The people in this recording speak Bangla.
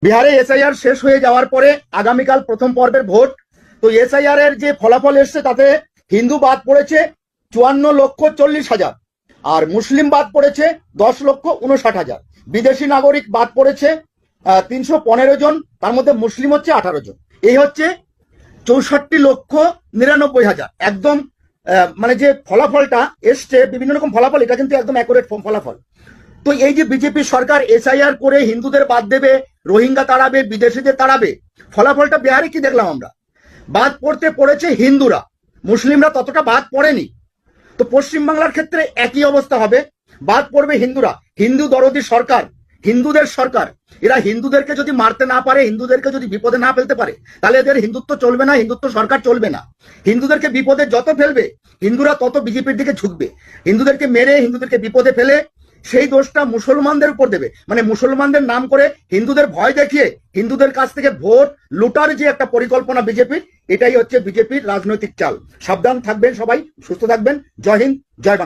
বিহারে এসআইআর শেষ হয়ে যাওয়ার পরে আগামীকাল প্রথম পর্বের ভোট। তো এসআইআর এর যে ফলাফল এসছে তাতে হিন্দু বাদ পড়েছে 54,40,000, আর মুসলিম বাদ পড়েছে 10,59,000। বিদেশি নাগরিক বাদ পড়েছে 315 জন, তার মধ্যে মুসলিম হচ্ছে 18 জন। এই হচ্ছে 64,99,000। একদম মানে যে ফলাফলটা এসছে, বিভিন্ন রকম ফলাফল, এটা কিন্তু একদম অ্যাকুরেট ফলাফল। তো এই যে বিজেপি সরকার এসআইআর করে হিন্দুদের বাদ দেবে, রোহিঙ্গা তাড়াবে, বিদেশিদের তাড়াবে, ফলাফলটা বিহারে কি দেখলাম আমরা? বাদ পড়তে পড়েছে হিন্দুরা, মুসলিমরা ততটা বাদ পড়েনি। তো পশ্চিমবাংলার ক্ষেত্রে একই অবস্থা হবে, বাদ পড়বে হিন্দুরা। হিন্দু দরদি সরকার, হিন্দুদের সরকার, এরা হিন্দুদেরকে যদি মারতে না পারে, হিন্দুদেরকে যদি বিপদে না ফেলতে পারে, তাহলে এদের হিন্দুত্ব চলবে না, হিন্দুত্ব সরকার চলবে না। হিন্দুদেরকে বিপদে যত ফেলবে, হিন্দুরা তত বিজেপির দিকে ঝুঁকবে। হিন্দুদেরকে মেরে, হিন্দুদেরকে বিপদে ফেলে সেই দোষটা মুসলমানদের উপর দেবে, মানে মুসলমানদের নাম করে হিন্দুদের ভয় দেখিয়ে হিন্দুদের কাছ থেকে ভোট লুটার যে একটা পরিকল্পনা বিজেপির, এটাই হচ্ছে বিজেপির রাজনৈতিক চাল। সাবধান থাকবেন সবাই, সুস্থ থাকবেন। জয় হিন্দ, জয় বাংলা।